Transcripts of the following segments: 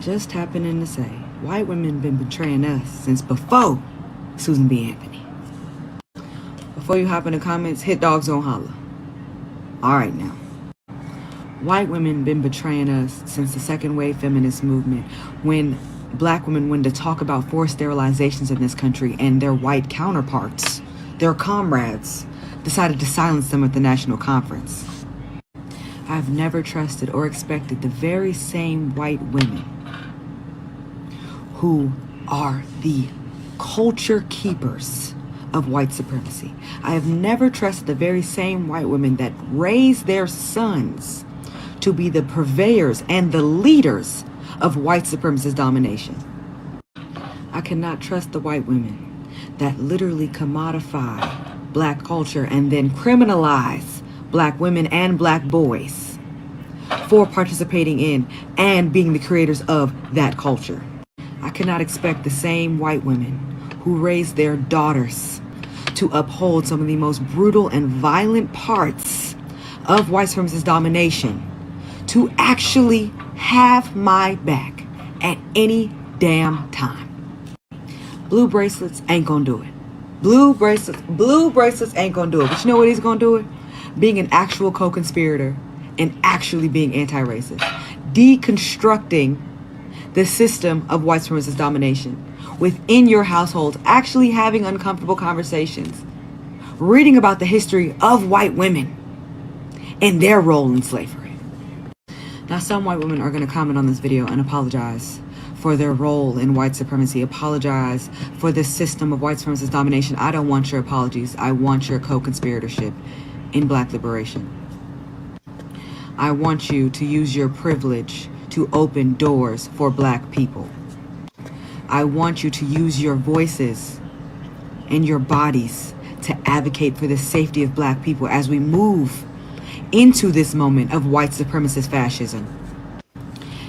Just happening to say, white women been betraying us since before Susan B. Anthony. Before you hop in the comments, hit dogs don't holler. Alright now. White women been betraying us since the second wave feminist movement, when black women went to talk about forced sterilizations in this country and their white counterparts, their comrades, decided to silence them at the national conference. I've never trusted or expected the very same white women who are the culture keepers of white supremacy. I have never trusted the very same white women that raise their sons to be the purveyors and the leaders of white supremacist domination. I cannot trust the white women that literally commodify black culture and then criminalize black women and black boys for participating in and being the creators of that culture. I cannot expect the same white women who raise their daughters to uphold some of the most brutal and violent parts of white supremacist domination to actually have my back at any damn time. Blue bracelets ain't gonna do it. Blue bracelets ain't gonna do it. But you know what is gonna do it? Being an actual co-conspirator and actually being anti-racist. Deconstructing the system of white supremacist domination within your household, actually having uncomfortable conversations, reading about the history of white women and their role in slavery. Now, some white women are going to comment on this video and apologize for their role in white supremacy, apologize for the system of white supremacist domination. I don't want your apologies. I want your co-conspiratorship in black liberation. I want you to use your privilege to open doors for black people. I want you to use your voices and your bodies to advocate for the safety of black people as we move into this moment of white supremacist fascism.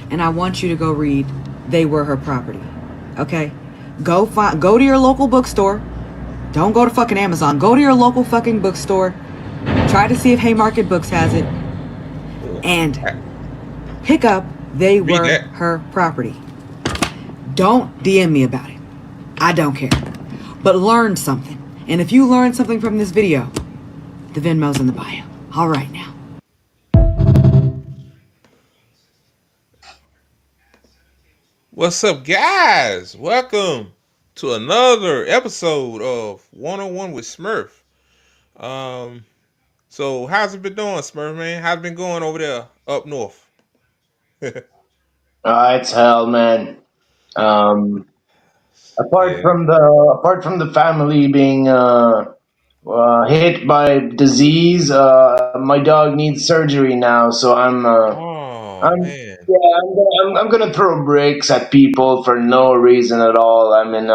And I want you to go read They Were Her Property. Okay? Go to your local bookstore. Don't go to fucking Amazon. Go to your local fucking bookstore. Try to see if Haymarket Books has it. And pick up They Were Her Property. Don't DM me about it. I don't care. But learn something. And if you learn something from this video, the Venmo's in the bio. All right now. What's up, guys? Welcome to another episode of 101 with Smurf. So how's it been doing, Smurf, man? How's it been going over there up north? It's hell, man. Apart from the family being hit by disease, my dog needs surgery now. So I'm man. I'm gonna throw bricks at people for no reason at all. I mean,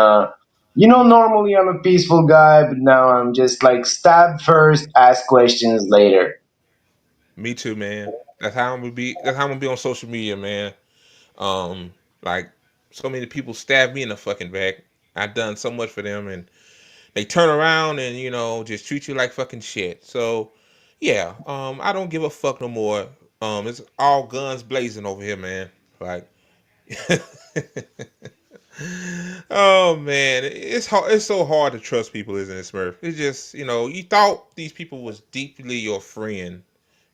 normally I'm a peaceful guy, but now I'm just like stab first, ask questions later. Me too, man. That's how I'm gonna be. That's how I'm gonna be on social media, man. Like so many people stab me in the fucking back. I've done so much for them, and they turn around and just treat you like fucking shit. So yeah, I don't give a fuck no more. It's all guns blazing over here, man. Like oh man, it's hard. It's so hard to trust people, isn't it, Smurf? It's just you thought these people was deeply your friend,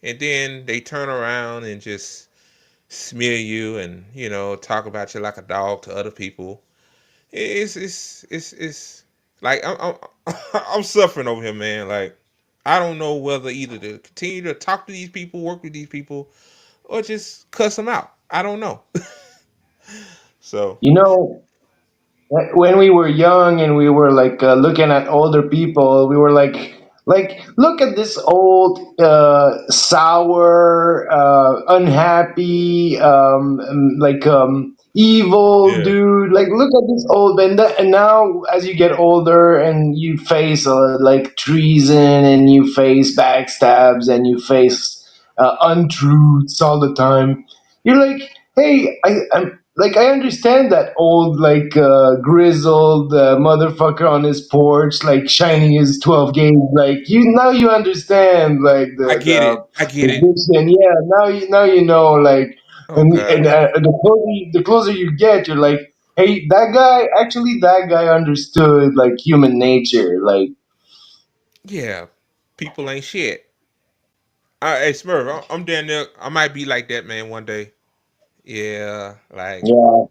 and then they turn around and just smear you and talk about you like a dog to other people. It's like I'm suffering over here, man. Like I don't know whether either to continue to talk to these people, work with these people, or just cuss them out. I don't know. So When we were young and we were like looking at older people, we were like look at this old sour unhappy evil yeah, dude. Like look at this old and now as you get older and you face like treason and you face backstabs and you face untruths all the time, you're like, hey, I understand that old like grizzled motherfucker on his porch like shining his 12 gauge, like you understand like I get it. I the get it. vision. Yeah, now you know like Oh And God. the closer you get, you're like, hey, that guy understood like human nature. Like, Yeah. People ain't shit. Hey Smurf, I'm down there. I might be like that man one day. Yeah, like yeah,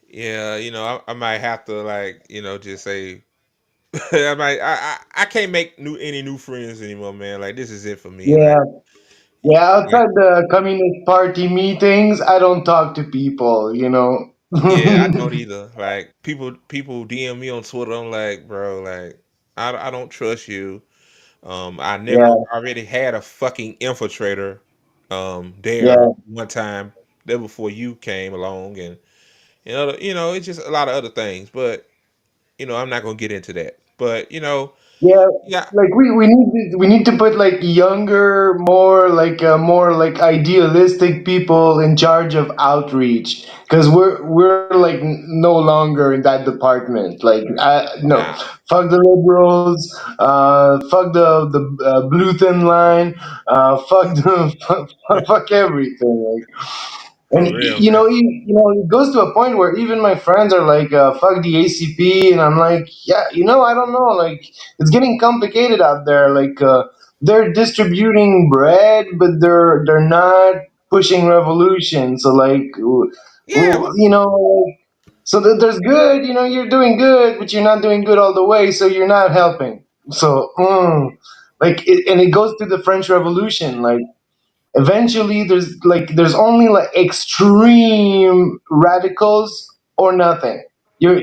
yeah, I might have to like, just say I can't make any new friends anymore, man. Like this is it for me. yeah, yeah. Like Outside the Communist Party meetings, I don't talk to people. You know. yeah, I don't either. Like people DM me on Twitter. I'm like, bro, like I don't trust you. I never Yeah, already had a fucking infiltrator there yeah, one time there before you came along, and it's just a lot of other things. But I'm not gonna get into that. But yeah. yeah, Like we need to put like younger, more like idealistic people in charge of outreach, because we're like no longer in that department. Like, no, nah, fuck the liberals, fuck the blue thin line, fuck the fuck everything. Like, and for real, you man. know, it goes to a point where even my friends are like, "Fuck the ACP," and I'm like, "Yeah, I don't know. Like, it's getting complicated out there. Like, they're distributing bread, but they're not pushing revolution. So like, Yeah, what, so there's good. You're doing good, but you're not doing good all the way. So you're not helping. So, and it goes to the French Revolution, like." Eventually there's only like extreme radicals or nothing. You're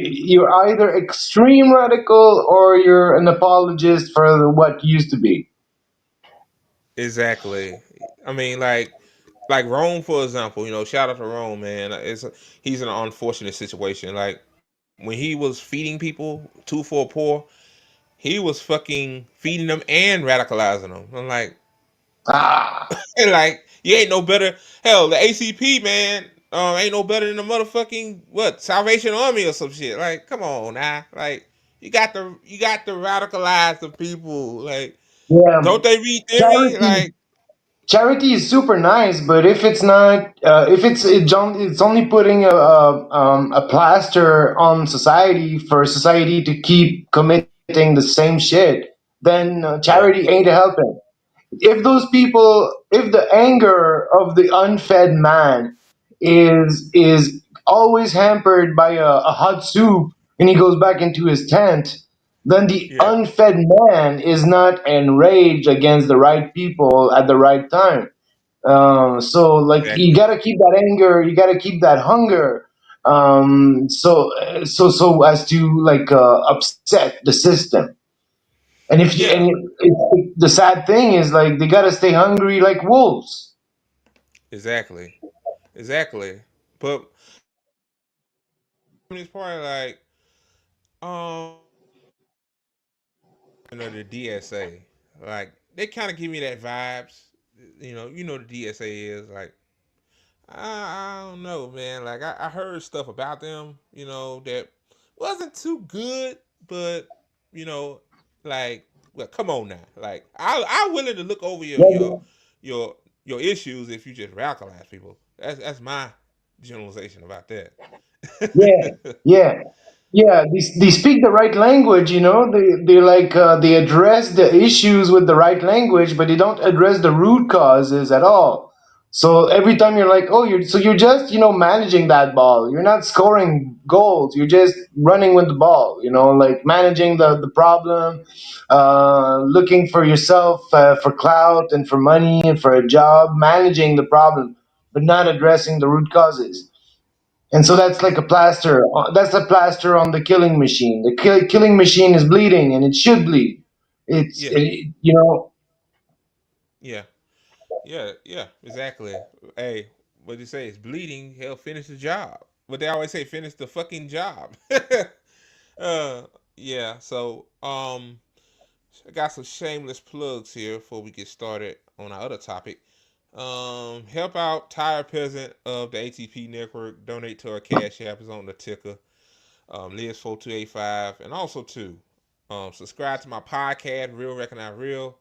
either extreme radical or you're an apologist for what used to be. exactly. I mean, like Rome, for example. Shout out to Rome, man. He's in an unfortunate situation. Like when he was feeding people two for poor, he was fucking feeding them and radicalizing them. I'm like, Ah, like you ain't no better. Hell, the ACP man, ain't no better than the motherfucking what Salvation Army or some shit. Like, come on now, like you got to radicalize the people. Like, yeah. don't they read theory? charity Like, Charity is super nice, but if it's not, it's only putting a plaster on society for society to keep committing the same shit, then yeah, charity ain't helping. If the anger of the unfed man is always hampered by a hot soup and he goes back into his tent, then the yeah, unfed man is not enraged against the right people at the right time. So like, you exactly. gotta keep that anger, you gotta keep that hunger, so as to like upset the system. And if you Yeah, and the sad thing is, like, they gotta stay hungry like wolves. exactly, exactly. But it's probably like, the DSA, like they kind of give me that vibes. The DSA is like I don't know, man. Like I heard stuff about them, that wasn't too good, but you know, like, well, come on now. Like I'm willing to look over your your issues if you just radicalize people. That's my generalization about that. Yeah, yeah, yeah. They speak the right language. They address the issues with the right language, but they don't address the root causes at all. So every time you're like, oh, you're just managing that ball. You're not scoring goals. You're just running with the ball. Like managing the problem, looking for yourself, for clout and for money and for a job, managing the problem, but not addressing the root causes. And so that's like a plaster. That's a plaster on the killing machine. The killing machine is bleeding, and it should bleed. Yeah, yeah, yeah. Exactly. Hey, what do you say? It's bleeding. Hell, finish the job. But they always say finish the fucking job. uh, yeah. So, I got some shameless plugs here before we get started on our other topic. Help out Tire Peasant of the ATP Network. Donate to our cash app is on the ticker. Liz4285. And also too, subscribe to my podcast, Real Recognize Real.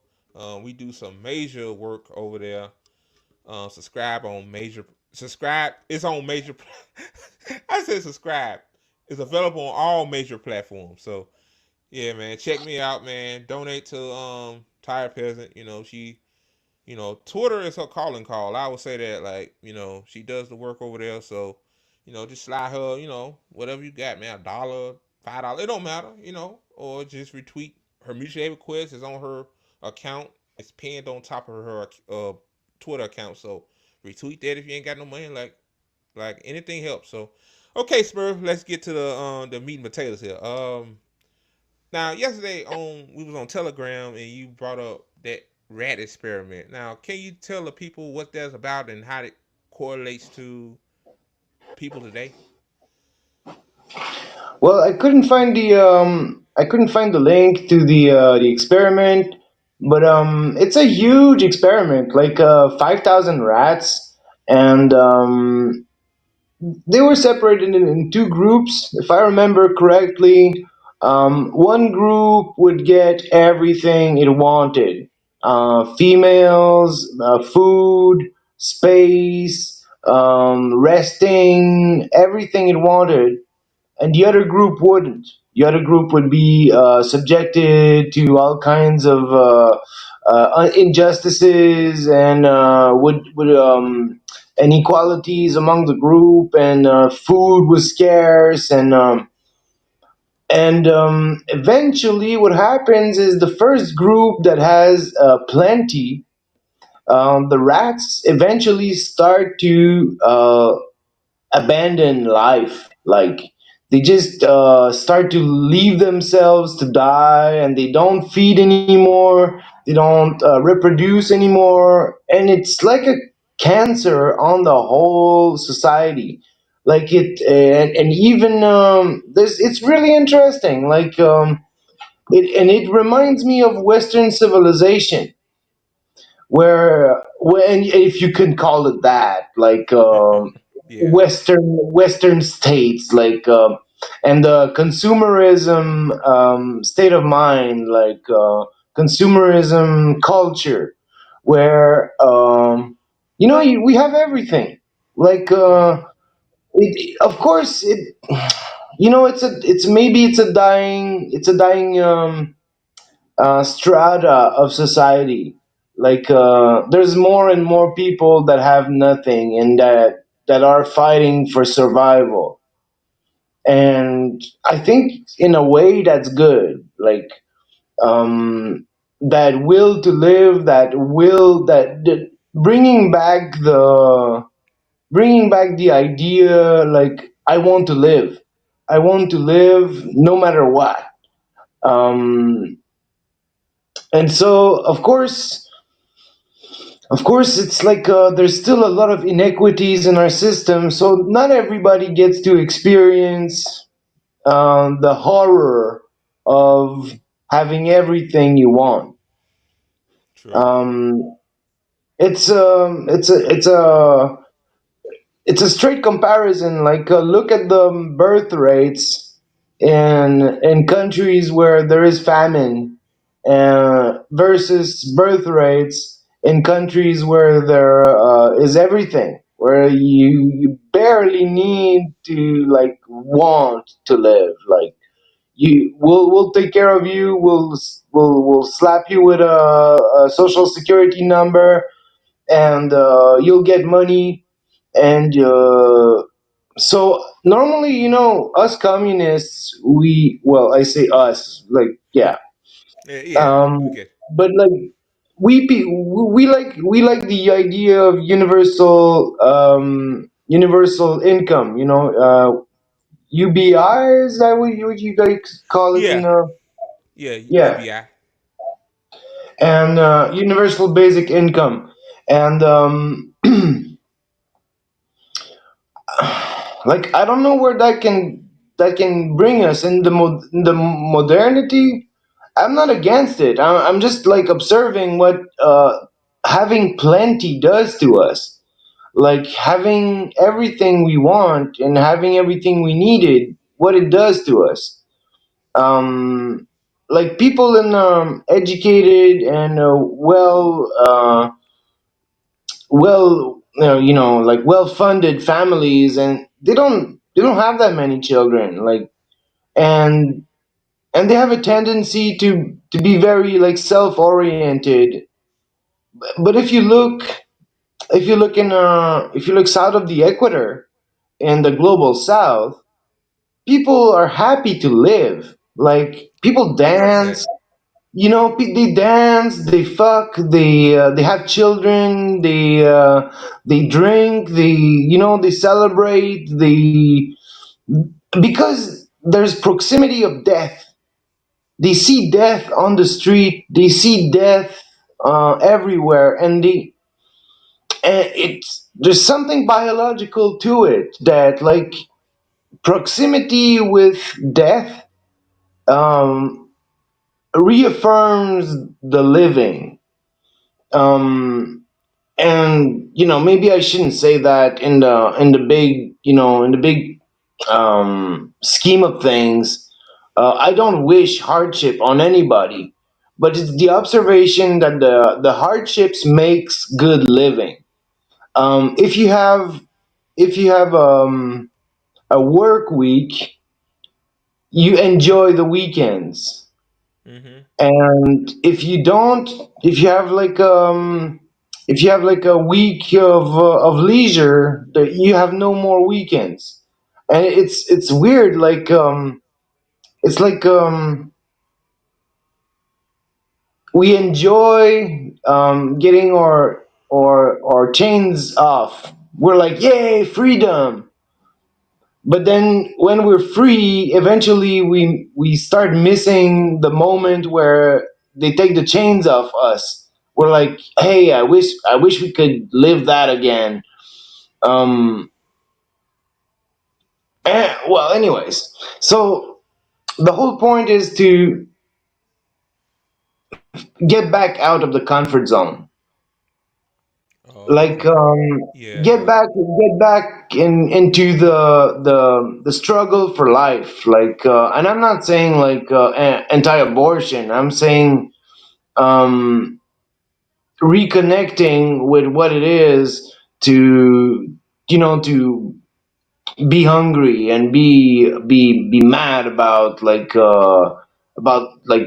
We do some major work over there. Subscribe on major Subscribe. It's on major. I said subscribe. It's available on all major platforms. So yeah, man, check me out, man. Donate to Tired Peasant. Twitter is her calling call. I would say that, like, she does the work over there. So, just slide her, whatever you got, man, $1, $5, it don't matter, or just retweet her mutual aid request is on her account. It's pinned on top of her Twitter account. So retweet that if you ain't got no money. Like anything helps. So, okay, Smurf, let's get to the meat and potatoes here. Now, yesterday we was on Telegram and you brought up that rat experiment. Now, can you tell the people what that's about and how it correlates to people today? Well, I couldn't find the link to the experiment, but it's a huge experiment, like 5,000 rats, and they were separated in two groups, if I remember correctly. One group would get everything it wanted: females, food, space, resting, everything it wanted, and the other group wouldn't. The other group would be subjected to all kinds of injustices and would inequalities among the group, and food was scarce, and eventually, what happens is the first group that has plenty, the rats eventually start to abandon life. Like, they just start to leave themselves to die, and they don't feed anymore, they don't reproduce anymore, and it's like a cancer on the whole society. Like it and even this it's really interesting, like it reminds me of Western civilization, where when, if you can call it that, like Yeah, Western states, like and the consumerism state of mind, like consumerism culture, where we have everything, like of course it, it's maybe it's a dying strata of society. Like there's more and more people that have nothing, and that are fighting for survival. And I think in a way that's good. Like that will to live, that bringing back the idea, like I want to live no matter what. Um, and so of course, it's like there's still a lot of inequities in our system, so not everybody gets to experience the horror of having everything you want. true. Um, it's a straight comparison. Like look at the birth rates in countries where there is famine, versus birth rates in countries where there is everything, where you barely need to like want to live. Like we'll take care of you. We'll slap you with a social security number, and you'll get money. And so normally, us communists, I say us, like, yeah, Yeah, yeah, we get. but like we like the idea of universal income. UBI, is that what you guys call it in Yeah, yeah, yeah, UBI. and universal basic income, and like I don't know where that can bring us in the modernity. I'm not against it. I'm just like observing what having plenty does to us. Like having everything we want and having everything we needed, what it does to us. Um, like people in educated and well like well-funded families, and they don't have that many children, like, and and they have a tendency to be very like self-oriented. But if you look south of the equator, in the global south, people are happy to live. Like, people I noticed dance, that. they dance, they fuck, they have children, they drink, they celebrate, because there's proximity of death. They see death on the street, they see death everywhere, and it's there's something biological to it, that like proximity with death um, reaffirms the living. Um, and maybe I shouldn't say that in the big scheme of things. I don't wish hardship on anybody, but it's the observation that the hardships makes good living. If you have a work week, you enjoy the weekends. Mm-hmm. And if you have like a week of leisure, that you have no more weekends. And it's weird, like it's like we enjoy getting our chains off. We're like, yay, freedom. But then when we're free, eventually we start missing the moment where they take the chains off us. We're like, hey, I wish we could live that again. um well, anyways, so the whole point is to get back out of the comfort zone. Oh, Like, okay. Yeah, get back into the struggle for life. Like, and I'm not saying like anti-abortion. I'm saying um reconnecting with what it is to be hungry and be mad about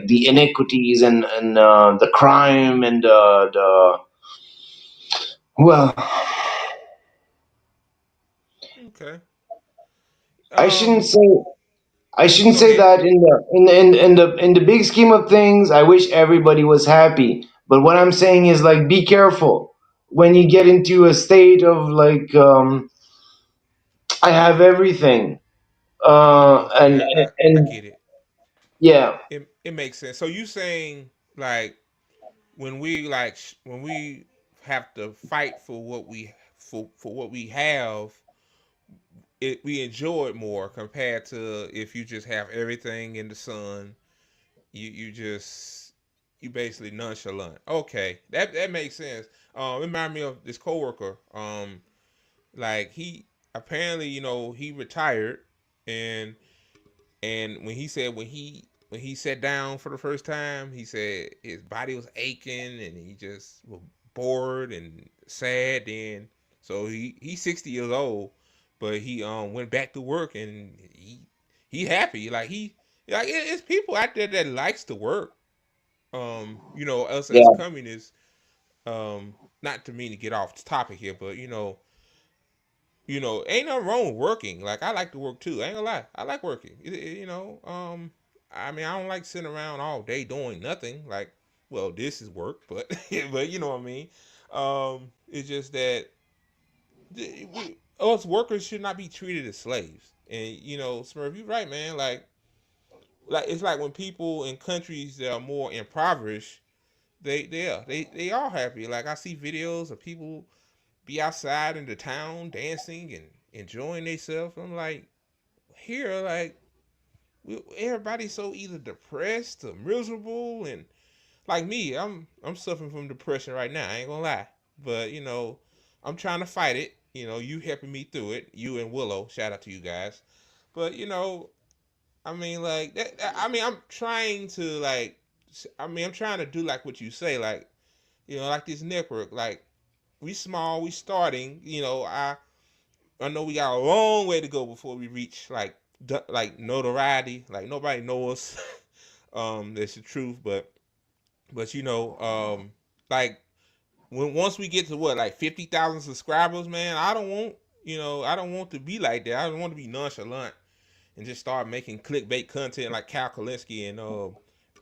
the inequities and the crime and the well, okay. I shouldn't Um, say I shouldn't Go say ahead. that in the big scheme of things. I wish everybody was happy, but what I'm saying is, like, be careful when you get into a state of like, I have everything, Okay, I and get it. yeah, It makes sense. So you saying like when we have to fight for what we have, we enjoy it more compared to if you just have everything in the sun. You basically nonchalant. Okay, that makes sense. It reminded me of this coworker. Like he apparently he retired, and when he said when he sat down for the first time, he said his body was aching and he just was bored and sad. Then so he's 60 years old, but he went back to work and he happy. It's people out there that likes to work. Us as yeah, communists. Not to mean to get off the topic here, but ain't nothing wrong with working. Like I like to work too. I ain't gonna lie, I like working. I mean, I don't like sitting around all day doing nothing. Like, well, this is work, but but you know what I mean. It's just that us workers should not be treated as slaves. And Smurf, you right, man. Like it's like when people in countries that are more impoverished, they are happy. Like I see videos of people be outside in the town dancing and enjoying themselves. I'm like, here, like everybody's so either depressed or miserable, and like me, I'm suffering from depression right now. I ain't gonna lie, but I'm trying to fight it. You helping me through it. You and Willow, shout out to you guys. But I mean, like that. I mean, I'm trying to like. I mean, I'm trying to do like what you say, like like this network, like. we small, we starting. I know we got a long way to go before we reach like notoriety. Like nobody knows us. That's the truth. But like when once we get to what like 50,000 subscribers, man, I don't want to be like that. I don't want to be nonchalant and just start making clickbait content like Cal Kalinske and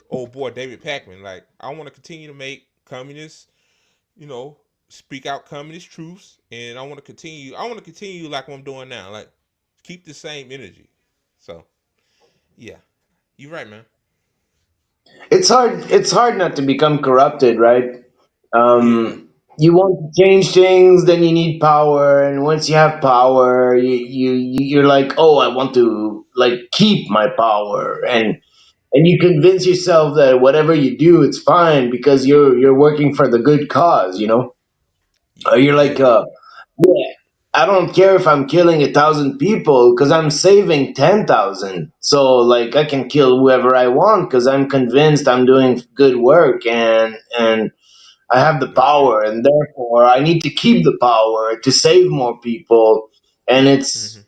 old boy David Packman. Like I want to continue to make communists, you know, speak out communist truths, and I want to continue. I want to continue like what I'm doing now. Like keep the same energy. So yeah, you're right, man. It's hard not to become corrupted, right? Yeah, You want to change things, then you need power, and once you have power, you're like, oh, I want to like keep my power, and you convince yourself that whatever you do, it's fine because you're working for the good cause, you know. You're like, yeah, yeah, I don't care if I'm killing 1,000 people because I'm saving 10,000. So like I can kill whoever I want because I'm convinced I'm doing good work, and I have the no shit. power, and therefore I need to keep the power to save more people. And Mm-hmm.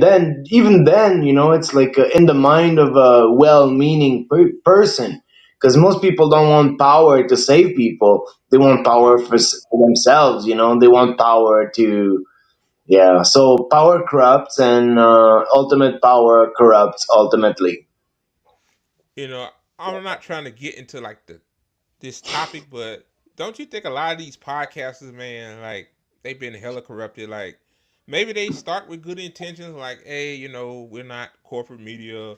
then even then, it's like in the mind of a well-meaning person, because most people don't want power to save people. They want No. power for themselves. They want power to, yeah. So power corrupts, and ultimate power corrupts ultimately. You know, I'm not trying to get into like the this topic, but don't you think a lot of these podcasters, man, like they've been hella corrupted? Like maybe they start with good intentions, like, hey, we're not corporate media,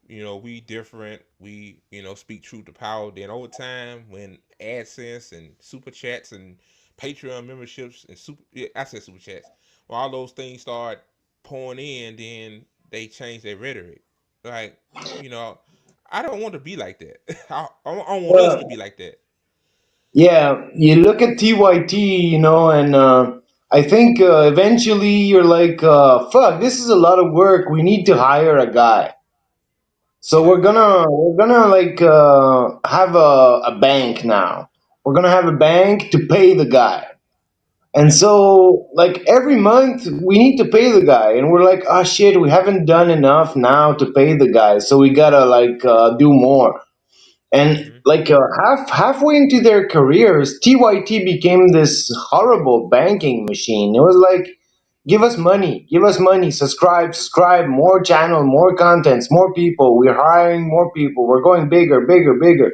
we different, we, speak truth to power. Then over time, when AdSense and super chats and Patreon memberships and I said super chats, when all those things start pouring in, then they change their rhetoric. Like, you know, I don't want to be like that. I want us to be like that. Yeah, you look at TYT, and I think eventually you're like, fuck, this is a lot of work. We need to hire a guy. So Yeah. we're gonna like have a bank now. We're gonna have a bank to pay the guy. And Yeah. so like every month we need to pay the guy, and we're like, oh shit, we haven't done enough now to pay the guy. So we gotta like do more. And Hmm. like halfway into their careers, TYT became this horrible banking machine. It was like, give us money, subscribe, subscribe, more channel, more contents, more people. We're hiring more people. We're going bigger, bigger, bigger.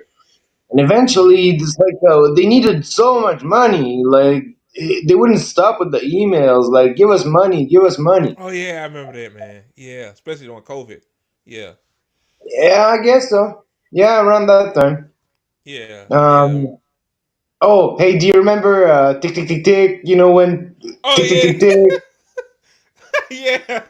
And Hmm. eventually, it's like they needed so much money, like they wouldn't stop with the emails, like give us money, give us money. Oh yeah, I remember that, man. Yeah, especially during COVID. Yeah. Yeah, I guess so. Yeah, around that time. Yeah. Yeah. Um, Oh, hey, do you remember tick tick tick tick? When Oh tick tick yeah. tick tick? Yeah.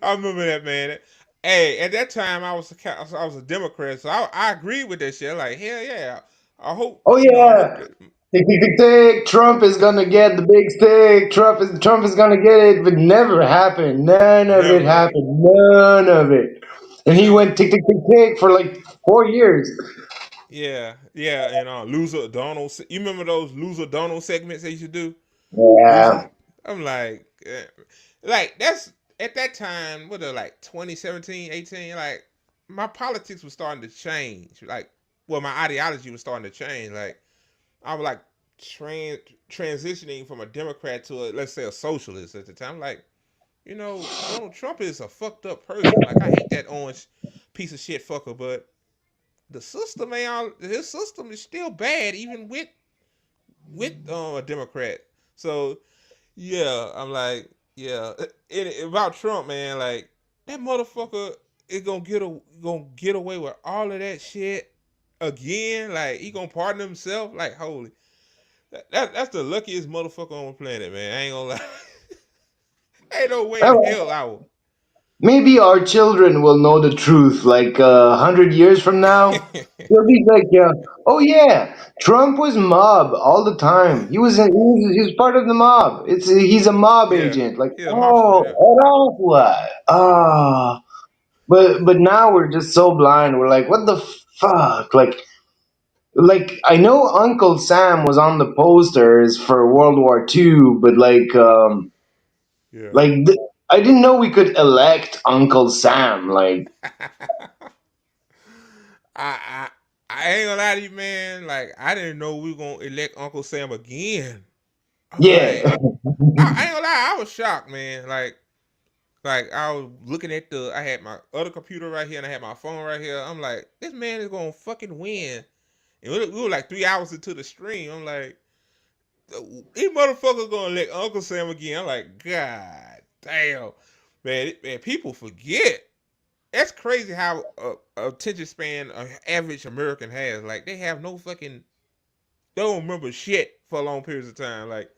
I remember that, man. Hey, at that time I was a Democrat, so I agreed with that shit. Like hell yeah. Oh I hope yeah, that. tick tick tick tick. Trump is gonna get the big stick. Trump is gonna get it, but never happened. None of it Never. happened. None of it. And You he know, went tick tick tick tick for like 4 years. yeah, yeah, and loser Donald. You remember those loser Donald segments they used to do? Loser. Yeah. I'm like that's at that time. What like 2017, 18. Like my politics was starting to change. Like, well, my ideology was starting to change. Like I was like transitioning from a Democrat to let's say a socialist at the time. Like, Donald Trump is a fucked up person. Like I hate that orange piece of shit fucker, but the system, man, his system is still bad, even with a Democrat. So yeah, I'm like, yeah, about Trump, man, like that motherfucker is gonna get away with all of that shit again. Like he gonna pardon himself. Like holy, that's the luckiest motherfucker on the planet, man. I ain't gonna lie. Ain't no way in hell I will. Maybe our children will know the truth, like 100 years from now. They'll be like, "Oh yeah, Trump was mob all the time. He was part of the mob. He's a mob Yeah, agent." Like, he's a mobster. oh, Yeah. oh, what? Ah, but now we're just so blind. We're like, what the fuck? Like, like I know Uncle Sam was on the posters for World War II, but Yeah. like I didn't know we could elect Uncle Sam. Like, I I ain't gonna lie to you, man. Like I didn't know we were gonna elect Uncle Sam again. I'm like, yeah, I ain't gonna lie, I was shocked, man. Like I was looking at the, I had my other computer right here and I had my phone right here. I'm like, this man is gonna fucking win. And we were like 3 hours into the stream. I'm like, these motherfuckers gonna elect Uncle Sam again. I'm like, God damn, man, man, people forget. That's crazy how attention span an average American has. Like they have no fucking, they don't remember shit for long periods of time. Like,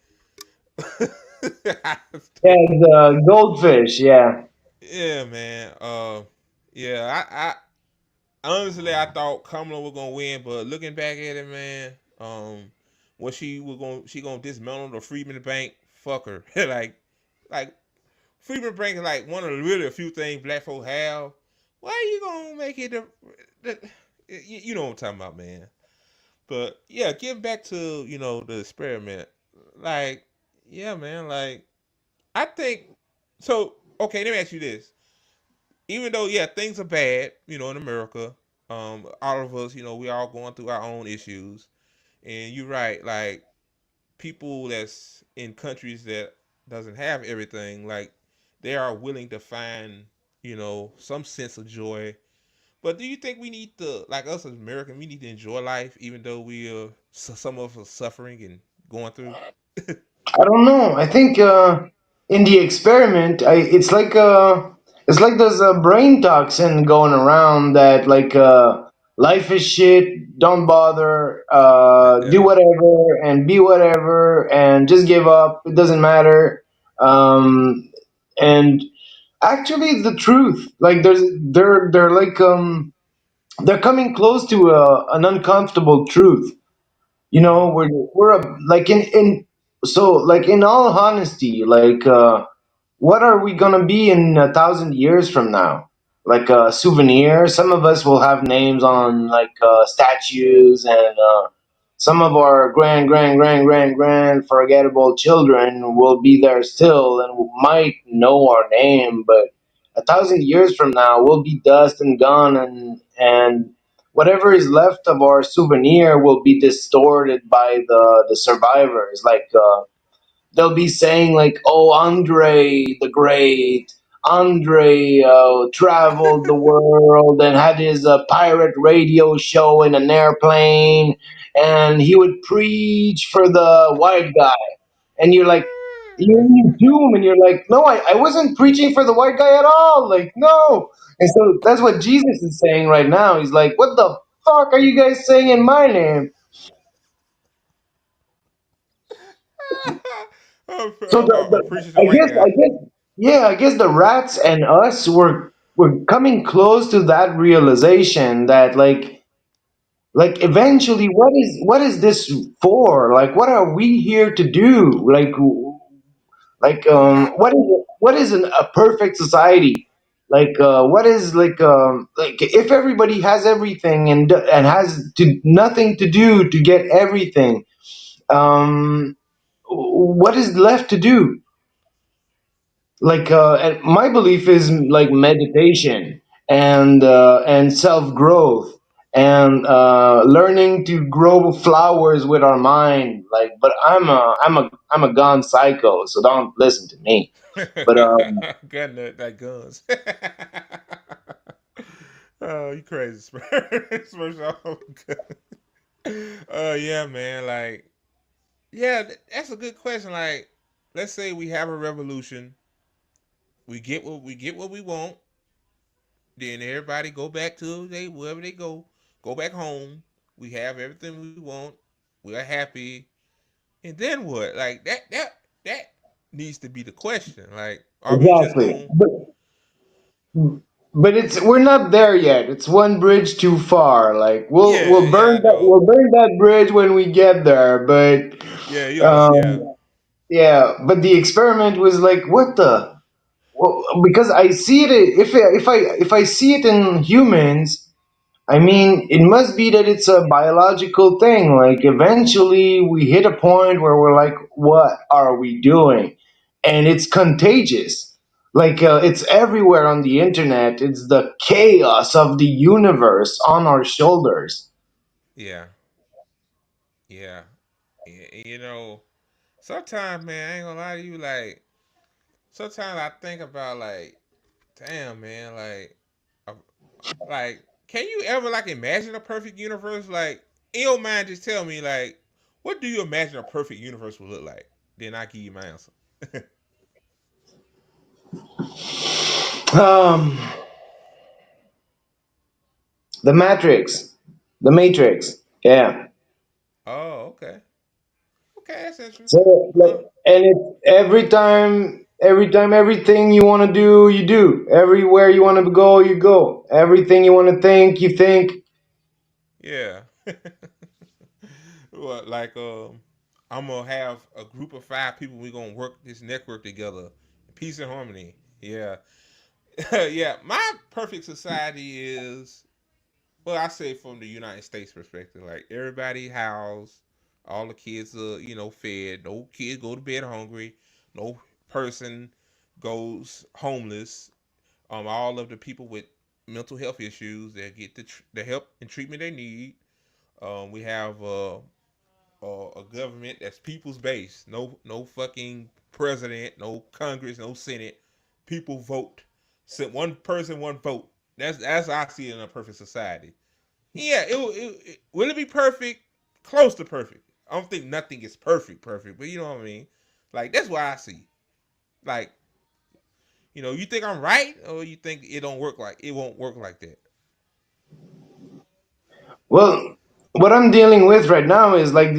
yeah, the goldfish. Yeah, yeah, man. Yeah, honestly I thought Kamala was gonna win, but looking back at it, man, what she gonna dismantle the Freedman Bank? Fuck her. like Freedman Bank is like one of the really a few things black folk have. Why are you gonna make it you know what I'm talking about, man? But yeah, getting back to the experiment, like yeah, man, like I think so. Okay, let me ask you this: even though yeah things are bad, in America, all of us, we all going through our own issues, and you're right, like people that's in countries that doesn't have everything, like they are willing to find some sense of joy. But do you think we need to, like us as Americans, we need to enjoy life even though we some of us are suffering and going through? I don't know. I think in the experiment, it's like there's a brain toxin going around that life is shit. Don't bother. Do Yeah. whatever and be whatever and just give up. It doesn't matter. And actually, it's the truth. Like they're coming close to an uncomfortable truth. You Mm-hmm. know, we're like in so like in all honesty, what are we gonna be in 1,000 years from now? Like a souvenir. Some of us will have names on statues, and some of our grand forgettable children will be there still and might know our name, but 1,000 years from now we'll be dust and gone, and whatever is left of our souvenir will be distorted by the survivors. They'll be saying like, "Oh, Andre the Great, Andre traveled the world and had his pirate radio show in an airplane, and he would preach for the white guy." And you're like, you doom, and you're like, "No, I wasn't preaching for the white guy at all. Like, no." And so that's what Jesus is saying right now. He's like, "What the fuck are you guys saying in my name?" So Appreciate the white guy. I guess the rats and us were coming close to that realization that like eventually what is this for? Like, what are we here to do? Well, I What is a perfect society? What is like if everybody has everything and has nothing to do to get everything, what is left to do? And my belief is like meditation and self growth and learning to grow flowers with our mind. But I'm a gone psycho, so don't listen to me. But gun nut like guns. Oh, you crazy, Smurf. Yeah, man. Like, yeah, that's a good question. Like, let's say we have a revolution, we get what we want, then everybody go back to they wherever they go back home. We have everything we want. We are happy, and then what? Like that needs to be the question. Like, are we just exactly. going? But it's we're not there yet. It's one bridge too far. Like Yeah, yeah, I know. we'll burn that bridge when we get there. But Yeah, you understand. um, yeah, but the experiment was like, what the? Well, because I see it if I see it in humans, I mean, it must be that it's a biological thing. Like, eventually we hit a point where we're like, what are we doing? And it's contagious. Like, it's everywhere on the internet. It's the chaos of the universe on our shoulders. Yeah, yeah, you know, sometimes, man, I ain't gonna lie to you. Like, sometimes I think about like, damn, man, uh, like, can you ever like imagine a perfect universe? Like, in your mind, just tell me, like, what do you imagine a perfect universe would look like? Then I give you my answer. Um, the Matrix. The Matrix. Yeah. Oh, okay, okay, that's interesting. So, like, and it's every time, everything you want to do, you do. Everywhere you want to go, you go. Everything you want to think, you think. Yeah. Well, like, I'm gonna have a group of 5 people. We gonna work this network together, peace and harmony. Yeah, yeah. My perfect society is, well, I say from the United States perspective, like everybody housed, all the kids are, fed. No kid go to bed hungry. No person goes homeless. All of the people with mental health issues, they get the help and treatment they need. We have a government that's people's based. No fucking president, no Congress, no Senate. People vote. One person, one vote. That's how I see it in a perfect society. Yeah, will it be perfect? Close to perfect. I don't think nothing is perfect, but you know what I mean. Like that's what I see. Like you think I'm right, or you think it won't work like that? Well, what I'm dealing with right now is like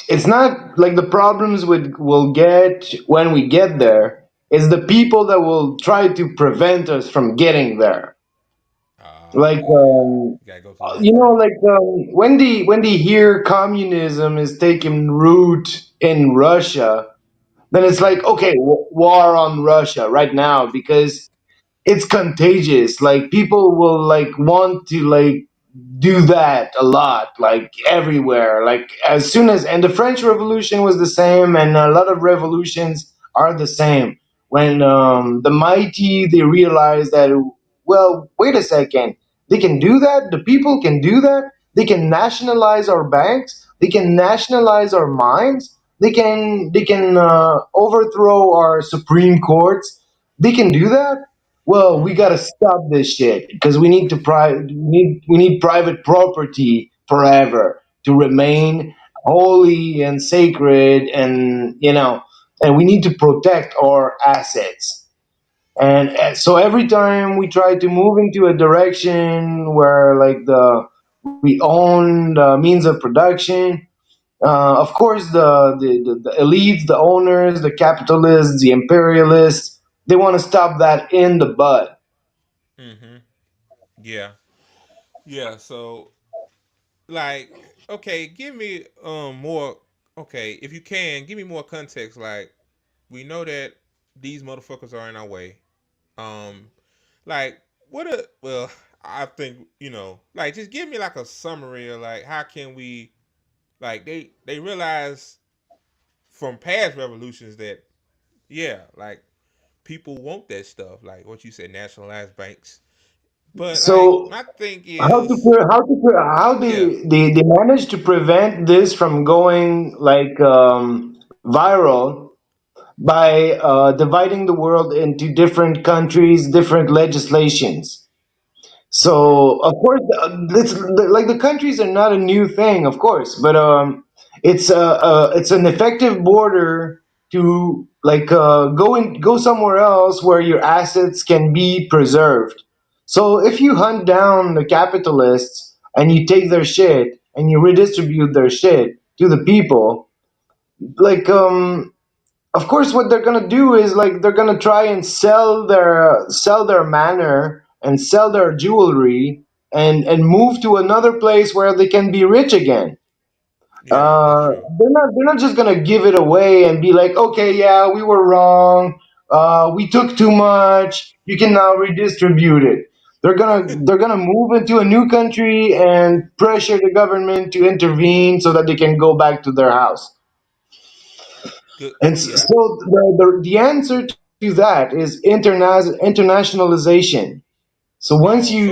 it's not like the problems we'll get when we get there. It's the people that will try to prevent us from getting there. Like, Yeah, you gotta go through them first. like, when they hear communism is taking root in Russia, then it's Yeah. like, okay, war on Russia right now because it's contagious. Like, people will like want to like do that a lot, like everywhere. Like, as soon as, and the French Revolution was the same, and a lot of revolutions are the same. When the mighty they realize that, well, wait a second, they can do that. The people can do that. They can nationalize our banks. They can nationalize our mines. They can overthrow our supreme courts. They can do that. Well, we Mm-hmm. gotta stop this shit because we need private property forever to remain holy and sacred, and we need to protect our assets. And so every time we try to move into a direction where like we own the means of production, of course the elites, the owners, the capitalists, the imperialists, they want to stop that in the bud. Mm-hmm. Yeah. Yeah. So, like, okay, give me more. Okay, if you can, give me more context. Like, we know that these motherfuckers are in our way. Um, like, what a well, I think like, just give me like a summary of like how can we, like, they realize from past revolutions that, yeah, like, people want that stuff, like what you said, nationalized banks. But like, So my thing how to is, pre- how to pre- how yeah, they managed to prevent this from going like viral by dividing the world into different countries, different legislations. okay, So of course, it's like the countries are not a new thing, of course, but it's an effective border to like go somewhere else where your assets can be preserved. So if you hunt down the capitalists and you take their shit and you redistribute their shit to the people, like of course what they're gonna do is like they're gonna try and sell their manor and sell their jewelry and move to another place where they can be rich again. yeah, that's true. They're not just gonna give it away and be like, okay, yeah, we were wrong, we took too much, you can now redistribute it. They're gonna move into a new country and pressure the government to intervene so that they can go back to their house. Good. And Yeah. so the answer to that is internationalization. So Oh, so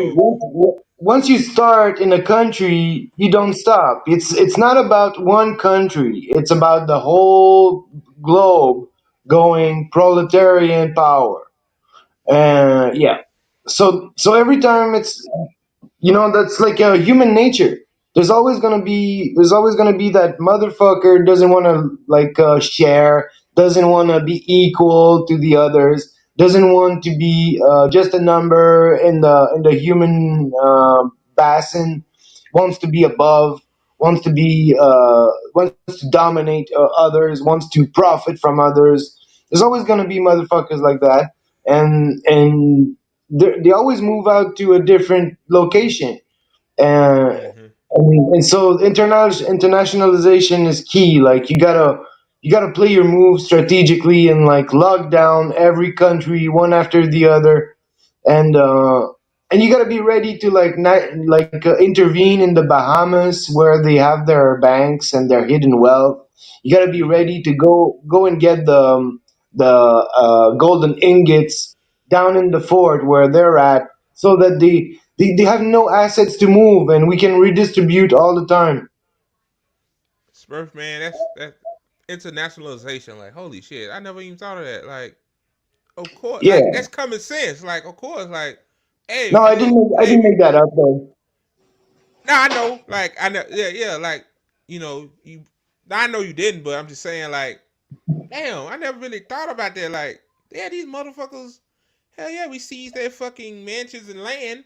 once you start in a country, you don't stop. It's not about one country. It's about the whole globe going proletarian power. Yeah. So every time it's, that's like human nature. There's always gonna be that motherfucker doesn't want to like share, doesn't want to be equal to the others, doesn't want to be just a number in the human basin, wants to be above, wants to dominate others, wants to profit from others. There's always gonna be motherfuckers like that, and they always move out to a different location. And hmm I mean, and so internationalization is key. Like you gotta play your move strategically and like lock down every country one after the other, and uh, and you gotta be ready to intervene in the Bahamas where they have their banks and their hidden wealth. You gotta be hmm ready to go and get the golden ingots down in the fort where they're at, so that they have no assets to move and we can redistribute all the time. Smurf, man, that internationalization. Like, holy shit, I never even thought of that. Like, of course, like Yeah. that's common sense. Like, of course, like, hey, No, I didn't. I didn't make that up though. now I know, like, I know, yeah, yeah, like, you. I know you didn't, but I'm just saying, like, damn, I never really thought about that. Like, yeah, these motherfuckers, hell yeah, we seize their fucking mansions and land.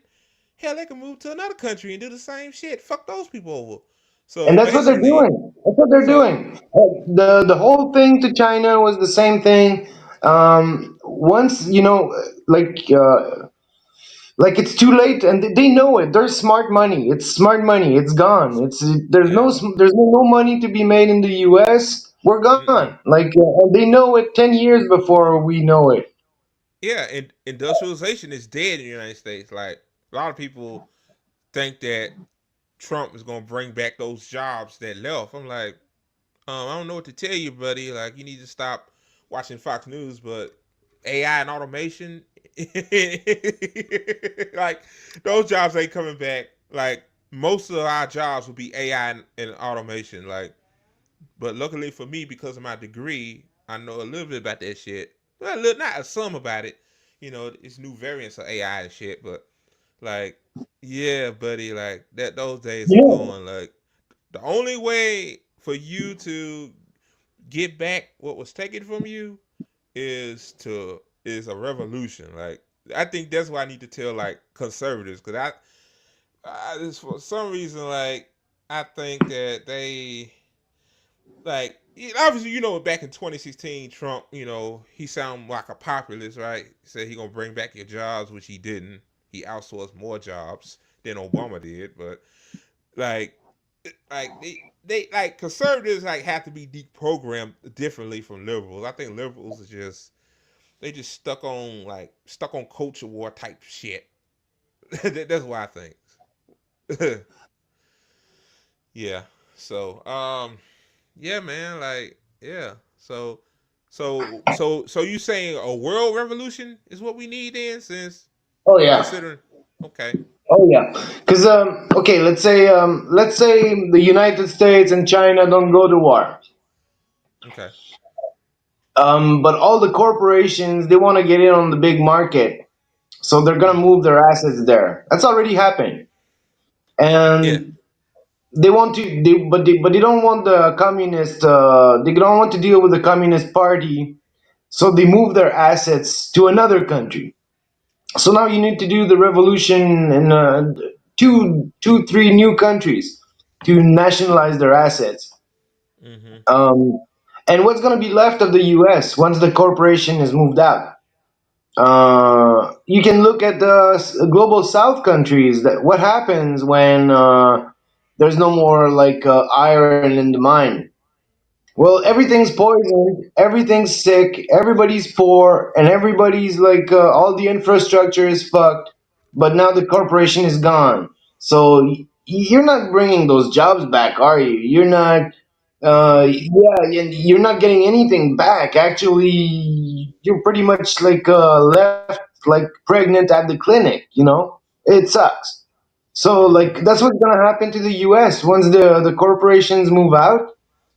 Hell, they can move to another country and do the same shit. Fuck those people over. So And that's what they're basically, doing. That's what they're so doing. The whole thing to China was the same thing. Once like it's too late, and they know it. There's smart money. It's smart money. It's gone. yeah, There's no money to be made in the U.S. We're gone. mm-mm. Like and they know it 10 years before we know it. Yeah, and industrialization is dead in the United States. Like a lot of people think that Trump is gonna bring back those jobs that left. I'm like, I don't know what to tell you, buddy. Like, you need to stop watching Fox News. But AI and automation, like those jobs ain't coming back. Like most of our jobs will be AI and automation. Like, but luckily for me, because of my degree, I know a little bit about that shit. Well, not a some about it. It's new variants of AI and shit. But like, yeah, buddy, like that. Those days are Yeah. gone. Like, the only way for you to get back what was taken from you is a revolution. Like, I think that's why I need to tell like conservatives, because I just for some reason, like, I think that they, like, obviously, back in 2016, Trump, he sounded like a populist, right? He said he gonna bring back your jobs, which he didn't. He outsourced more jobs than Obama did. But like, they like conservatives like have to be deprogrammed differently from liberals. I think liberals are just, they just stuck on culture war type shit. That's what I think. Yeah. So yeah, man, like, yeah. So you saying a world revolution is what we need then, since Oh yeah. considering, okay. Oh yeah. Because okay, let's say the United States and China don't go to war. Okay. But all the corporations, they want to get in on the big market, so they're gonna Mm-hmm. move their assets there. That's already happened, Yeah. and they want to. They don't want the communist. They don't want to deal with the communist party, so they move their assets to another country. So now you need to do the revolution in three new countries to nationalize their assets. Mm-hmm. Um, and what's going to be left of the U.S. once the corporation is moved out? You can look at the global South countries. That what happens when there's no more like iron in the mine? Well, everything's Mm-hmm. poisoned, everything's sick, everybody's poor, and everybody's like all the infrastructure is fucked. but now the corporation is gone. So you're not bringing those jobs back, are you? You're not. Yeah, and you're not getting anything back. Actually, you're pretty much like left like pregnant at the clinic. It sucks. So like Hmm. that's what's gonna happen to the U.S. once the corporations move out.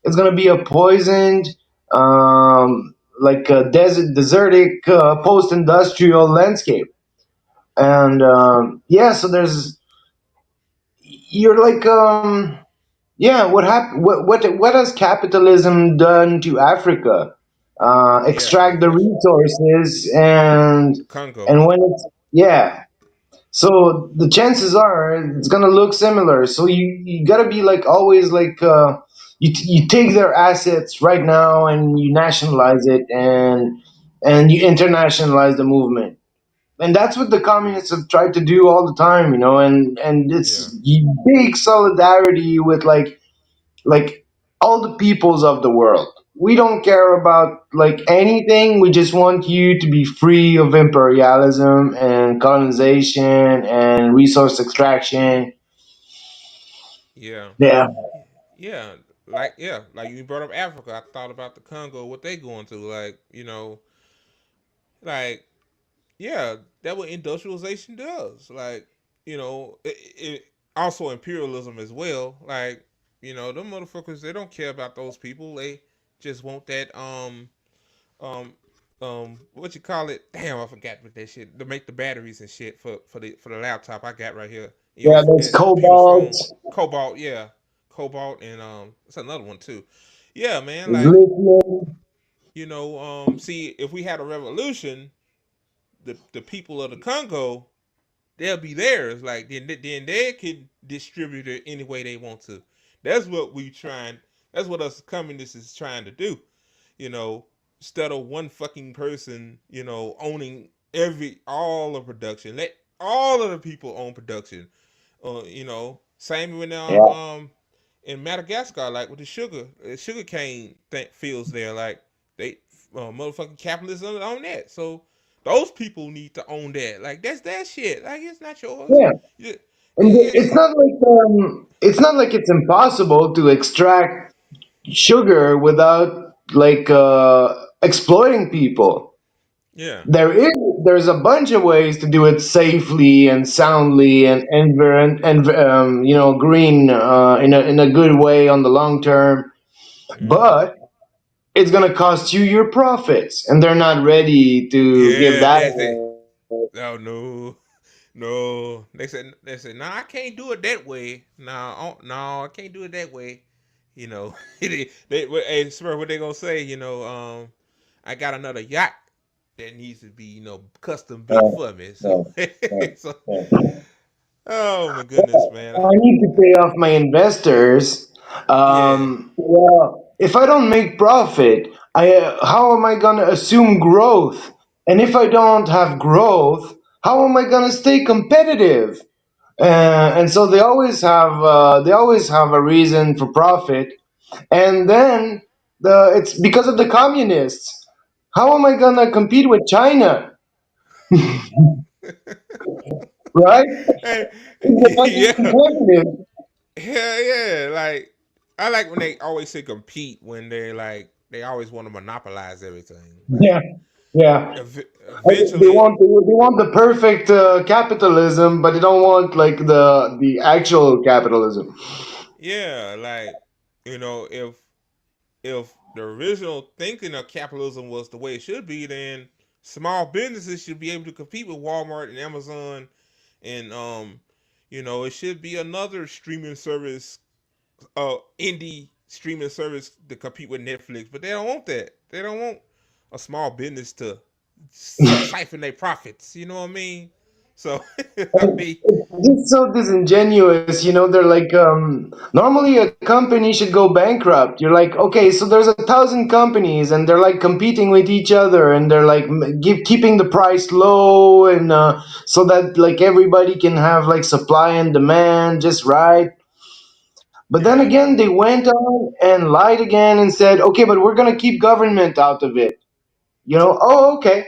It's gonna be a poisoned, like a desertic, post-industrial landscape. And yeah, so you're like, yeah, what has capitalism done to Africa? Yeah, Extract the especially resources, and Congo. and when it's, yeah, so the chances are it's gonna look similar. So you gotta be like always like, you take their assets right now and you nationalize it, and you internationalize the movement. And that's what the communists have tried to do all the time, and Yeah, it's big solidarity with like all the peoples of the world. We don't care about like anything. We just want you to be free of imperialism and colonization and resource extraction. yeah, Yeah. yeah. Like you brought up Africa. I thought about the Congo, what they going through. Like, like yeah, that what industrialization does. Like, it also imperialism as well. Like, them motherfuckers, they don't care about those people. They just want that um what you call it? Damn, I forgot what that shit. To make the batteries and shit for the laptop I got right here. Yeah, there's Computer's cobalt, phone. Cobalt, yeah. Cobalt and it's another one too. Yeah, man, there's like, lithium. see, if we had a revolution, the people of the Congo, they'll be theirs. Like, then they can distribute it any way they want to. That's what we trying. That's what us communists is trying to do. You know, instead of one fucking person, owning all of production. Let all of the people own production. Same when Yeah. in Madagascar, like with the sugar cane fields there, like they motherfucking capitalists own that. So those people need to own that. Like, that's their shit. Like, it's not yours. Yeah. You- And it- it's not like it's impossible to extract sugar without like exploiting people. yeah. There's a bunch of ways to do it safely and soundly and green, in a good way on the long term, Hmm. but it's gonna cost you your profits, and they're not ready to give Yeah, that that's it. away. Oh no. No, they said, nah, I can't do it that way. No, no, I can't do it that way. Hey, Smurf, what they gonna say? I got another yacht that needs to be, custom built Uh, for me. So, uh, uh, so, uh. oh my goodness, man. I need to pay off my investors. Yeah, Well, if I don't make profit, how am I gonna assume growth? And if I don't have growth, how am I gonna stay competitive? And so they always have a reason for profit. And then it's because of the communists. How am I gonna compete with China, right? hey, They're not even yeah, competitive. hell yeah. Like, I like when they always say compete when they always want to monopolize everything. Like, Yeah, yeah. They eventually, want the perfect capitalism, but they don't want like the actual capitalism. yeah, like, if the original thinking of capitalism was the way it should be, then small businesses should be able to compete with Walmart and Amazon, and it should be another streaming service, indie streaming service to compete with Netflix. But they don't want that. They don't want a small business to siphon their profits. You know what I mean? So, I mean, It's just so disingenuous, they're like, normally a company should go bankrupt. You're like, okay, so there's 1,000 companies, and they're like competing with each other, and they're like keeping the price low, and so that like everybody can have like supply and demand just right. But then yeah, again, they went on and lied again and said, okay, but we're gonna keep government out of it. Oh, okay.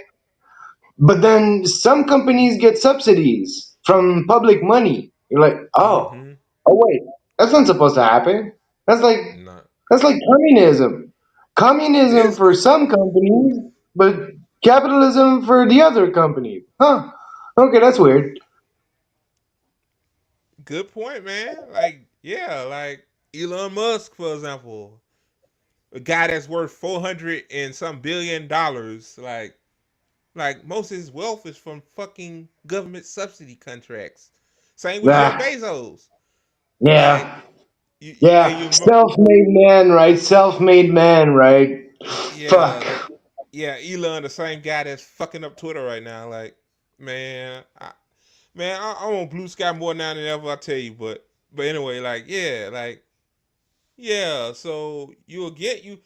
But then some companies get subsidies. from public money. You're like, Mm-hmm. oh wait, that's not supposed to happen. That's like Not. that's like communism. Communism It's for some companies, but capitalism for the other companies. Huh? Okay, that's weird. good point, man. Like, yeah, like Elon Musk, for example, a guy that's worth 400 and some $billion. Like most of his wealth is from fucking government subsidy contracts. Same with Jeff Ah, Bezos. Like, yeah, and yeah. you, Self-made man, right? Self-made man, right? yeah, Fuck. like, yeah, Elon, the same guy that's fucking up Twitter right now. Like, man, I want blue sky more now than ever. I tell you, but anyway, like, yeah, like, yeah. So you'll get you.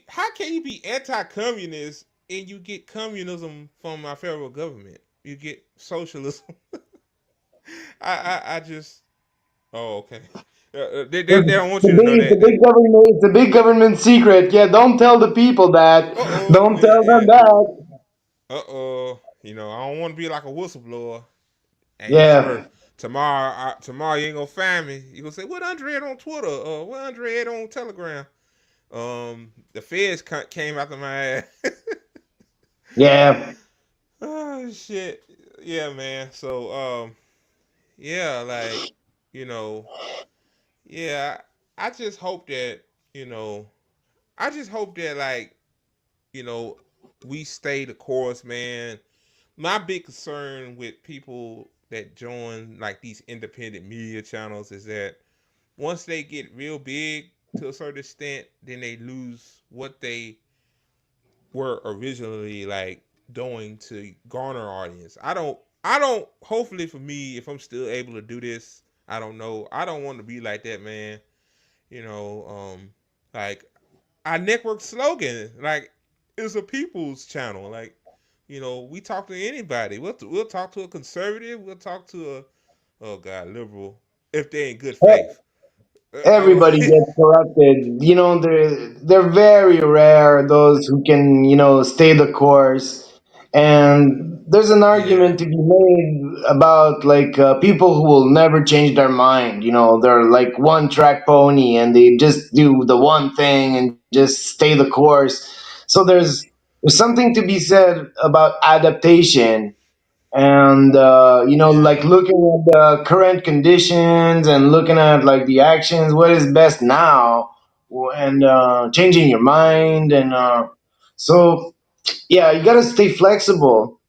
How can you be anti-communist and you get communism from our federal government? You get socialism. I just. Oh, okay. They don't want you to know It's a that. big government. It's a big government secret. Yeah, don't tell the people that. Uh oh. Don't tell them Yeah. that. You know, I don't want to be like a whistleblower. Hey, Smurf. Yeah, Tomorrow you ain't gonna find me. You gonna say what Andre had on Twitter? What Andre had on Telegram? The feds came after my ass. yeah. Oh shit. Yeah, man. So yeah, like, you know, yeah. I just hope that you know. I just hope that like you know we stay the course, man. My big concern with people that join like these independent media channels is that once they get real big to a certain extent, then they lose what they were originally like doing to garner audience. I don't hopefully for me, if I'm still able to do this, I don't know. I don't want to be like that, man. You know, like our network slogan, like, is a people's channel. Like, we talk to anybody. We'll talk to a conservative. We'll talk to a, oh god, liberal, if they in good faith. Everybody gets corrupted. They're very rare those who can stay the course. And there's an Yeah, argument to be made about like people who will never change their mind. They're like one track pony and they just do the one thing and just stay the course. So there's something to be said about adaptation and like yeah, looking at the current conditions and looking at like the actions, what is best now, and changing your mind, and so yeah, you gotta stay flexible,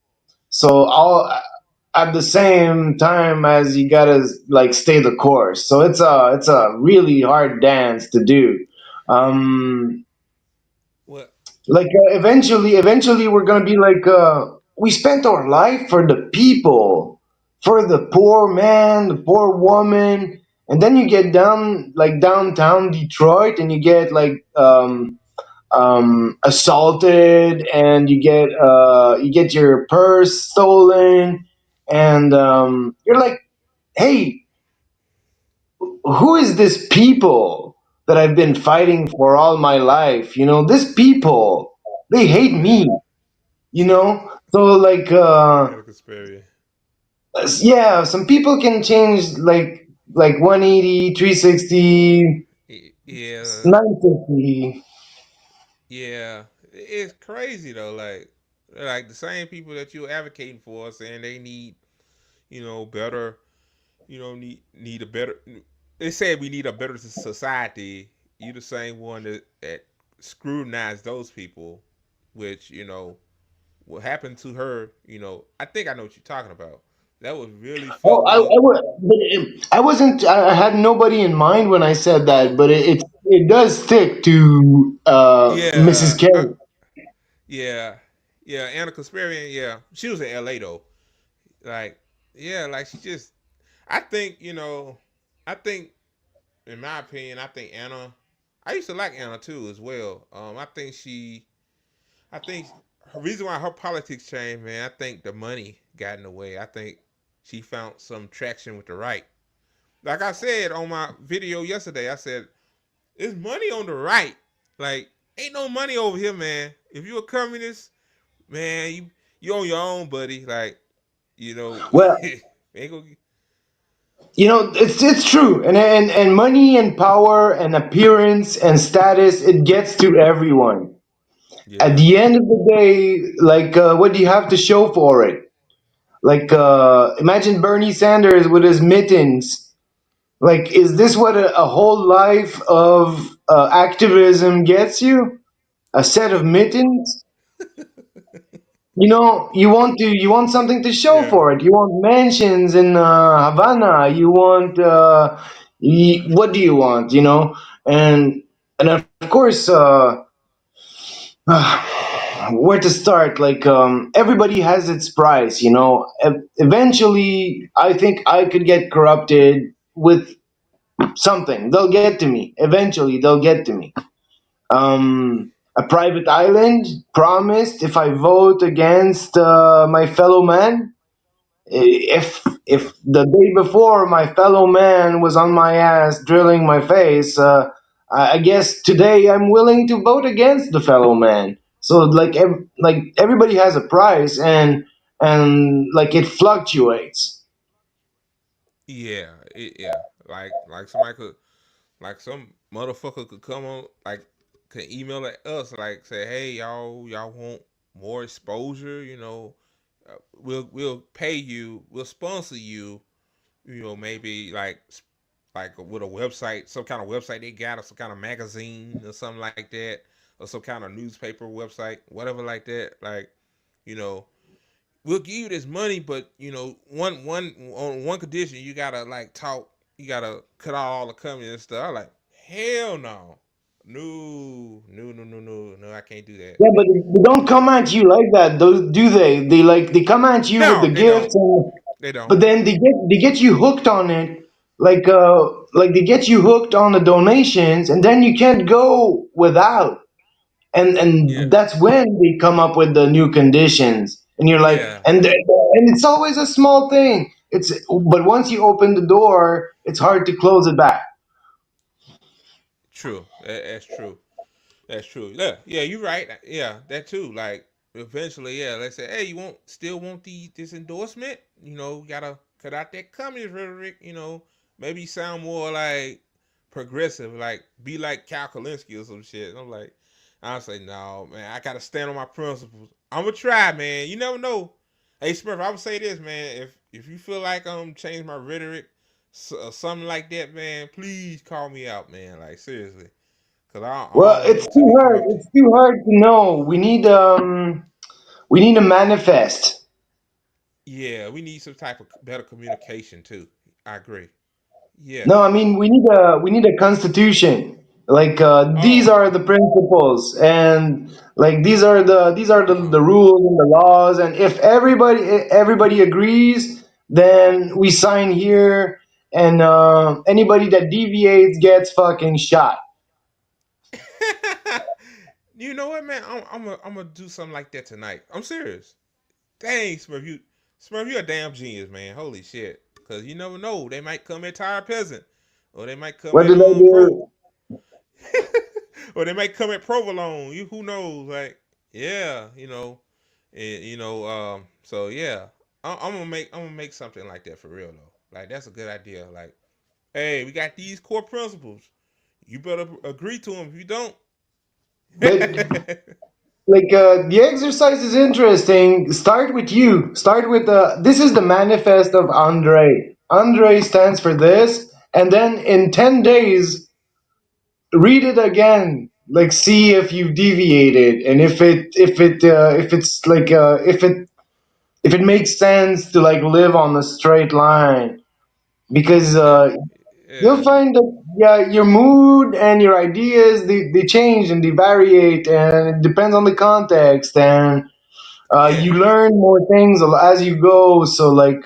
so all at the same time as you gotta like stay the course, so it's a really hard dance to do. um what? like eventually we're gonna be like we spent our life for the people, for the poor man, the poor woman, and then you get down like downtown Detroit and you get like assaulted, and you get your purse stolen, and you're like, hey, who is this people that I've been fighting for all my life? This people, they hate Yeah, me. So like Anna Kasperi. yeah, some people can change like 180, 360, Yeah, 950. yeah. It's crazy though. Like the same people that you're advocating for, saying they need, better, need a better. They said we need a better society. You the same one that scrutinized those people, which what happened to her. I think I know what you're talking about. That was really Oh, fucked up. I wasn't. I had nobody in mind when I said that, Oh but it does stick to Mrs. yeah, Carey. yeah, yeah. Anna Kasparian. Yeah, she was in L.A. though. Like, yeah, like she just. I think I think in my opinion, I think Anna. I used to like Anna too as well. I think her reason why her politics changed, man. I think the money got in the way. I think she found some traction with the right. Like I said on my video yesterday, I said it's money on the right. Like, ain't no money over here, man. If you a communist, man, you on your own, buddy. Like, you know, Well, Ain't gonna, It's true, and money and power and appearance and status, it gets to everyone. At yeah, the end of the day, like, what do you have to show for it? Like, imagine Bernie Sanders with his mittens. Like, is this what a whole life of activism gets you? A set of mittens? You want something to show yeah, for it. You want mansions in Havana. You want what do you want? And of course, where to start? Like, everybody has its price. Eventually, I think I could get corrupted with something. They'll get to me. Eventually, they'll get to me. A private island promised if I vote against my fellow man. If yeah, the day before my fellow man was on my ass drilling my face, I guess today I'm willing to vote against the fellow man. So like everybody has a price, and like it fluctuates. yeah, yeah. Like somebody could, like some motherfucker could come on, like could email at us, like say, hey, y'all want more exposure? We'll pay you, we'll sponsor you. Maybe like with a website, some kind of website they got, or some kind of magazine or something like that, or some kind of newspaper website, whatever like that. Like, you know, we'll give you this money, but one on one condition, you gotta like talk, you gotta cut out all the comedy and stuff. I'm like, hell no, no, I can't do that. Yeah, but they don't come at you like that, do they? They come at you with No, the they don't. gifts, and They don't. but then they get you hooked on it, like they get you hooked on the donations, and then you can't go without, and Yeah, that's when they come up with the new conditions, and you're like, yeah, and it's always a small thing. But once you open the door, it's hard to close it back. true. That's true. That's true. Yeah, yeah, you're right. Yeah, that too. Like eventually, yeah. Let's say, hey, you still want this endorsement? Gotta cut out that communist rhetoric. Maybe sound more like progressive, like be like Cal Kalinske or some shit. And I'm like, I say, no, man, I gotta stand on my principles. I'm gonna try, man. You never know. Hey, Smurf, I would say this, man. If you feel like change my rhetoric, something like that, man, please call me out, man. Like seriously. Cause I Well, don't want it's to too be hard. corrupted. It's too hard to know. We need a manifest. Yeah, we need some type of better communication too. I agree. No, I Yes. mean we need a constitution. Like, these Oh. are the principles, and like these are the Oh. rules and the laws, and if everybody agrees, then we sign here, and anybody that deviates gets fucking shot. You know what, man? I'm gonna do something like that tonight. I'm serious. Dang, Smurf, you a damn genius, man. Holy shit. Cause you never know, they might come at Tire Peasant, or they might come What at did I Pro, do? or they might come at Provolone. Who knows? Like, yeah, So yeah, I'm gonna make something like that for real though. Like that's a good idea. Like, hey, we got these core principles. You better agree to them. If you don't, But like, the exercise is interesting. Start with you. Start with this is the manifest of Andre. Andre stands for this, and then in 10 days, read it again. Like, see if you've deviated, and if it makes sense to like live on a straight line, because yeah, you'll yeah, find that, yeah, your mood and your ideas, they change and they variate, and it depends on the context, and you yeah, learn more things as you go. So like,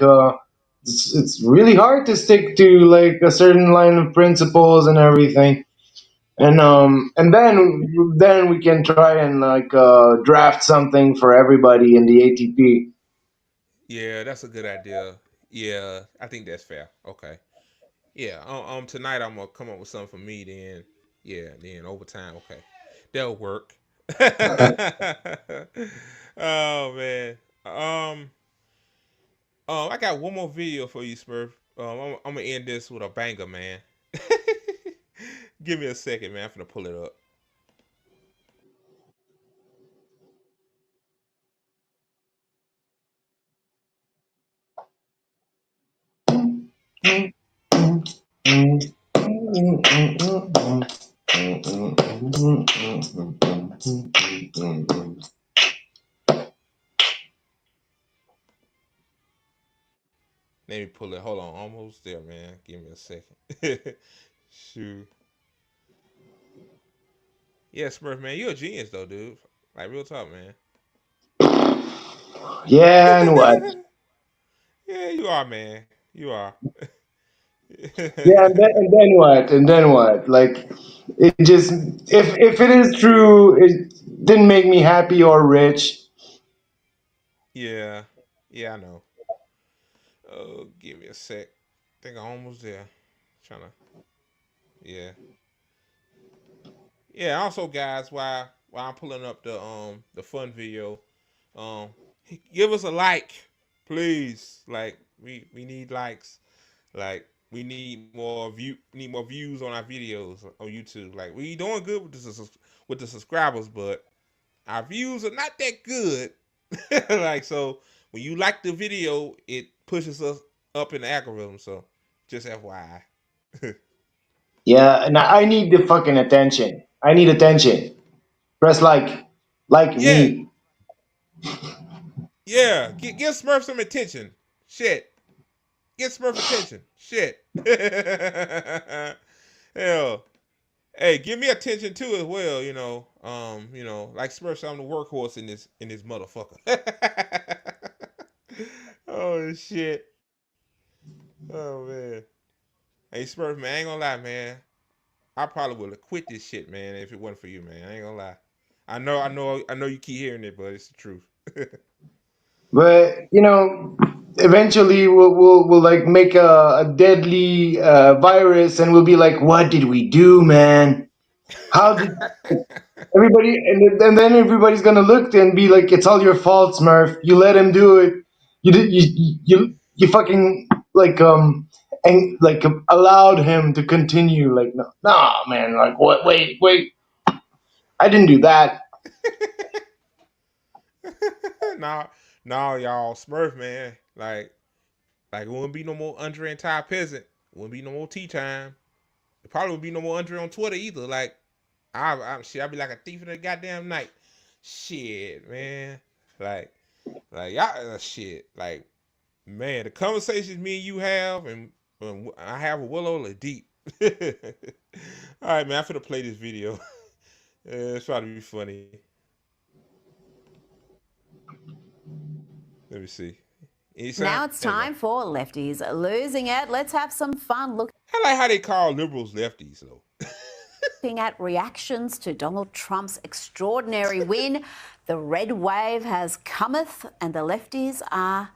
it's really hard to stick to like a certain line of principles and everything. And then we can try and like draft something for everybody in the ATP. yeah. That's a good idea. Yeah, I think that's fair. Okay. Yeah. Tonight I'm gonna come up with something for me. Then, yeah. Then overtime. Okay, that'll work. Oh man. Um. I got one more video for you, Smurf. I'm gonna end this with a banger, man. Give me a second, man. I'm gonna pull it up. Let me pull it. Hold on, almost there, man. Give me a second. Shoot. Yeah, Smurf, man, you're a genius though, dude. Like real talk, man. Yeah, and what? Yeah, you are, man. You are. Yeah, and then what? And then what? Like, it just, if it is true, it didn't make me happy or rich. Yeah. Yeah, I know. Oh, give me a sec. Think I'm almost there. Trying to. Yeah. Yeah. Also, guys, while I'm pulling up the fun video, um, give us a like, please. Like we need likes. Like we need more views on our videos on YouTube. Like we doing good with the subscribers, but our views are not that good. Like so, when you like the video, it pushes us up in the algorithm. So, just FYI. Yeah, and I need the fucking attention. I need attention. Press like Yeah, me. yeah. Give Smurf some attention. Shit. Get Smurf attention. Shit. Hell. Hey, give me attention too as well. Like Smurf, I'm the workhorse in this motherfucker. Oh shit. Oh man. Hey Smurf, man, I ain't gonna lie, man. I probably would have quit this shit, man, if it wasn't for you, man. I ain't gonna lie. I know you keep hearing it, but it's the truth. But eventually we'll like make a deadly virus, and we'll be like, what did we do, man? How did everybody? And then everybody's gonna look and be like, it's all your fault, Smurf. You let him do it. You did you fucking like and like allowed him to continue. Like, no, nah, man. Like, what? Wait. I didn't do that. Nah, nah, y'all, Smurf, man. Like it wouldn't be no more Andre and Ty Peasant. It wouldn't be no more tea time. It probably wouldn't be no more Andre on Twitter either. Like I'd be like a thief in the goddamn night. Shit, man. Like, y'all, shit. Like, man, the conversations me and you have and I have with Willow are deep. All right, man. I'm finna play this video. It's trying to be funny. Let me see. Any sound? Now it's There you go. time for lefties losing it. Let's have some fun I like how they call liberals lefties, though. looking at reactions to Donald Trump's extraordinary win. The red wave has cometh, and the lefties are,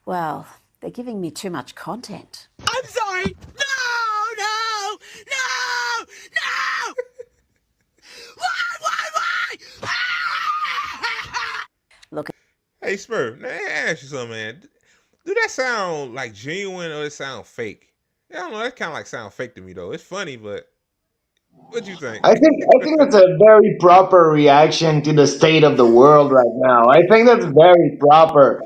well, they're giving me too much content. I'm sorry. No! Why? Look, Hey, Smurf, let me ask you something, man. Do that sound like genuine or it sound fake? I don't know. That kind of like sound fake to me though. It's funny, but what you think? I think that's a very proper reaction to the state of the world right now. I think that's very proper.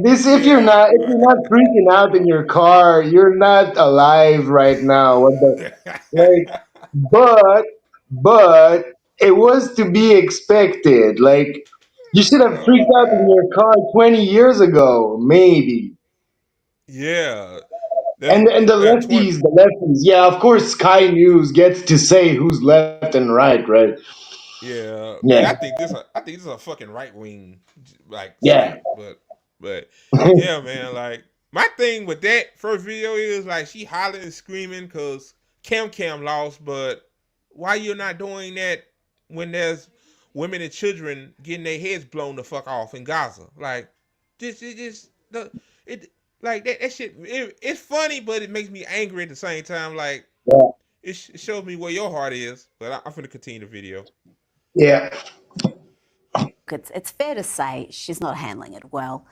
This Yeah. if you're not freaking out in your car, you're not alive right now. What the like? But but it was to be expected. Like, you should have Oh freaked out in man. your car 20 years ago, maybe. Yeah. That's And the 20. lefties, yeah, of course, Sky News gets to say who's left and right, right? Yeah, Yeah, man. I think this is a fucking right wing like yeah. site, but yeah, man. Like my thing with that first video is like she hollering and screaming because Cam lost, but why you're not doing that when there's women and children getting their heads blown the fuck off in Gaza? Like this is just the it like that shit. It's funny, but it makes me angry at the same time. Like Yeah. it shows me where your heart is. But I'm gonna continue the video. Yeah. it's fair to say she's not handling it well.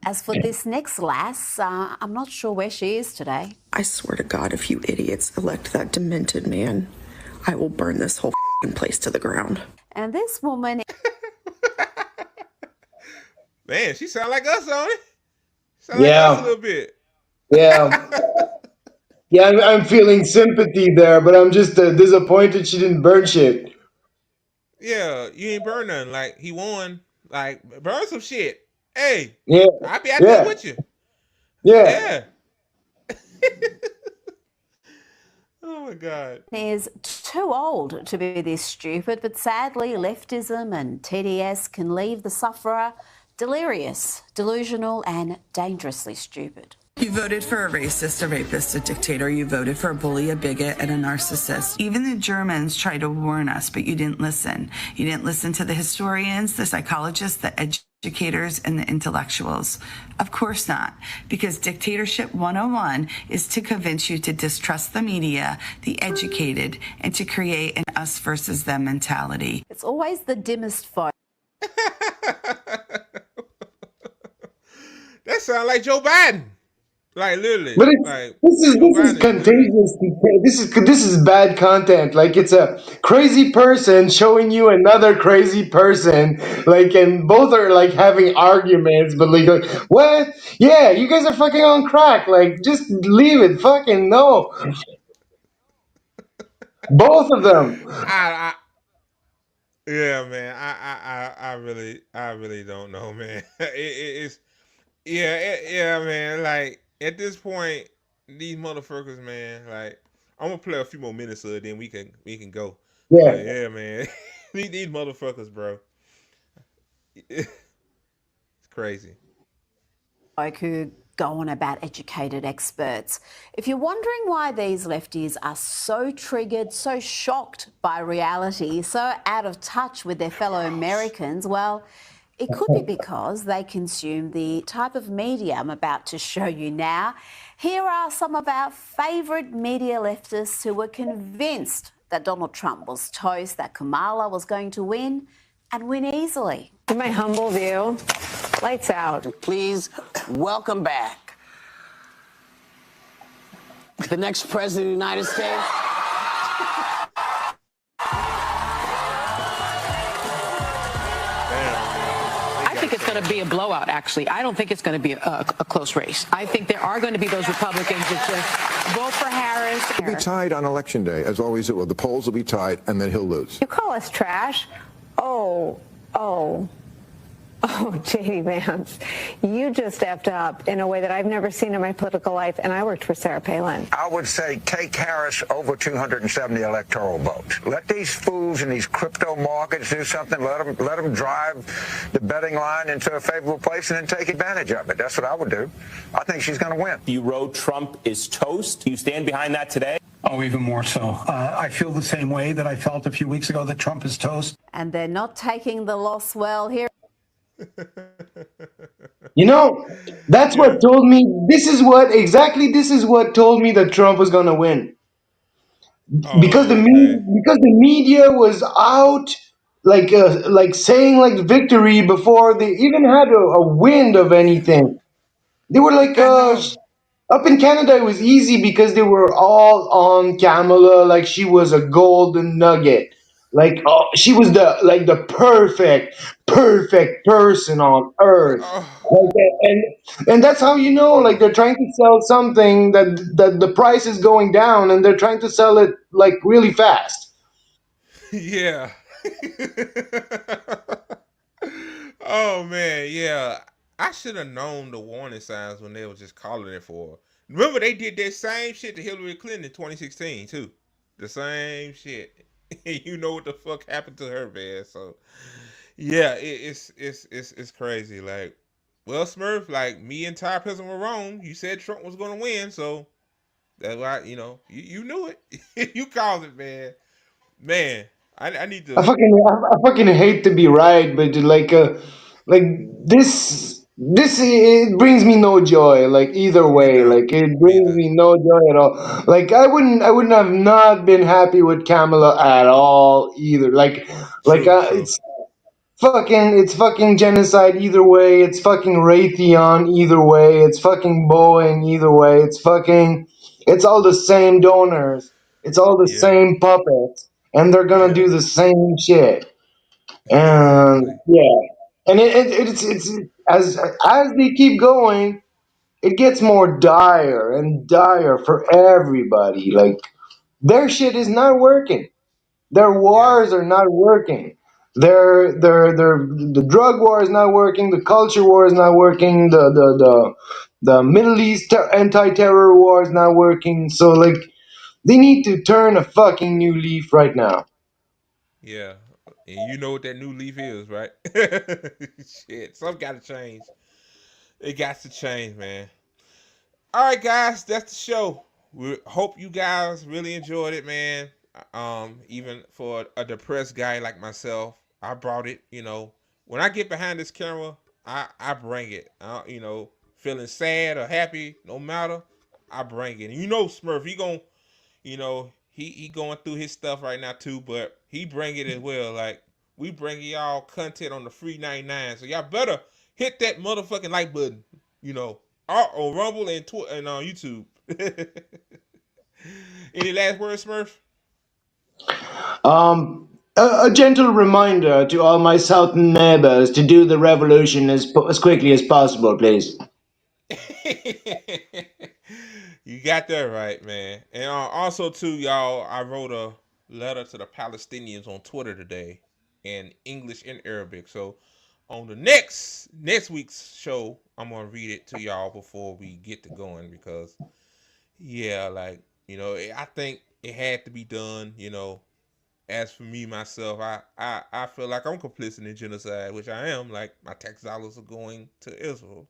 As for this next lass, I'm not sure where she is today. I swear to God, if you idiots elect that demented man, I will burn this whole place to the ground. And this woman, Man, she sound like us, don't it? Sound like us a little bit. Yeah. Yeah, I'm feeling sympathy there, but I'm just disappointed she didn't burn shit. Yeah, you ain't burn nothing. Like he won. Like burn some shit. Hey, Yeah, I'll be out there yeah, with you. yeah. Yeah. Oh my God. is too old to be this stupid, but sadly, leftism and TDS can leave the sufferer delirious, delusional, and dangerously stupid. You voted for a racist, a rapist, a dictator. You voted for a bully, a bigot, and a narcissist. Even the Germans tried to warn us, but you didn't listen. You didn't listen to the historians, the psychologists, the educators, and the intellectuals. Of course not, because Dictatorship 101 is to convince you to distrust the media, the educated, and to create an us versus them mentality. It's always the dimmest folk. That sounds like Joe Biden. Like literally. But Like this is Joe Biden contagious. This is bad content. Like it's a crazy person showing you another crazy person. Like and both are like having arguments, but like what? Yeah, you guys are fucking on crack. Like just leave it. Fucking no. Both of them. I yeah, man. I really don't know, man. It's yeah, man. Like at this point, these motherfuckers, man. Like I'm gonna play a few more minutes of it, then we can go. But Yeah. yeah, man. these motherfuckers, bro. It's crazy. Who go on about educated experts. If you're wondering why these lefties are so triggered, so shocked by reality, so out of touch with their fellow Americans, well, it could be because they consume the type of media I'm about to show you now. Here are some of our favourite media leftists who were convinced that Donald Trump was toast, that Kamala was going to win, and win easily. In my humble view, lights out. Please welcome back the next president of the United States. I think it's going to be a blowout, actually. I don't think it's going to be a close race. I think there are going to be those Republicans that just vote for Harris. It'll be tied on Election Day, as always it will. The polls will be tied, and then he'll lose. You call us trash? Oh, J.D. Vance, you just effed up in a way that I've never seen in my political life, and I worked for Sarah Palin. I would say take Harris over 270 electoral votes. Let these fools in these crypto markets do something. Let them drive the betting line into a favorable place and then take advantage of it. That's what I would do. I think she's going to win. You wrote Trump is toast. Do you stand behind that today? Oh, even more so. I feel the same way that I felt a few weeks ago that Trump is toast. And they're not taking the loss well here. You know, that's what told me. This is what told me that Trump was gonna win. Because because the media was out like saying like victory before they even had a wind of anything. They were like up in Canada it was easy because they were all on Kamala like she was a golden nugget. Like she was the perfect person on earth. Like, and that's how you know like they're trying to sell something that the price is going down and they're trying to sell it like really fast. Yeah. Oh man, yeah. I should have known the warning signs when they was just calling it for her. Remember they did that same shit to Hillary Clinton in 2016 too. The same shit. You know what the fuck happened to her, man. So yeah, it's crazy. Like, well, Smurf, like me and Ty President were wrong. You said Trump was gonna win, so that's why you knew it. You called it, man. Man, I need to. I fucking hate to be right, but like this it brings me no joy. Like either way, like it brings me no joy at all. Like I wouldn't have not been happy with Kamala at all either. Like True. it's It's fucking genocide either way. It's fucking Raytheon either way. It's fucking Boeing either way. It's all the same donors. It's all the Yeah. same puppets, and they're gonna Yeah. do the same shit. And Exactly. yeah, and it's as they keep going, it gets more dire and dire for everybody. Like their shit is not working. Their Yeah. wars are not working. The drug war is not working. The culture war is not working. The Middle East anti-terror war is not working. So like they need to turn a fucking new leaf right now. Yeah. And you know what that new leaf is, right? Shit. Something gotta change. It got to change, man. All right, guys, that's the show. We hope you guys really enjoyed it, man. Even for a depressed guy like myself, I brought it. When I get behind this camera, I bring it. Feeling sad or happy, no matter, I bring it. And Smurf, he going through his stuff right now too, but he bring it as well. Like we bring y'all content on the free 99, so y'all better hit that motherfucking like button. You know, on Rumble and and on YouTube. Any last words, Smurf? A gentle reminder to all my southern neighbors to do the revolution as quickly as possible, please. You got that right, man. And also, too, y'all, I wrote a letter to the Palestinians on Twitter today in English and Arabic. So on the next week's show, I'm gonna read it to y'all before we get to going because yeah, like I think it had to be done. As for me myself, I feel like I'm complicit in genocide, which I am. Like my tax dollars are going to Israel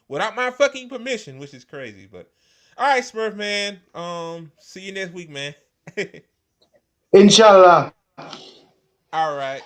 without my fucking permission, which is crazy. But all right, Smurf man. See you next week, man. Inshallah. All right.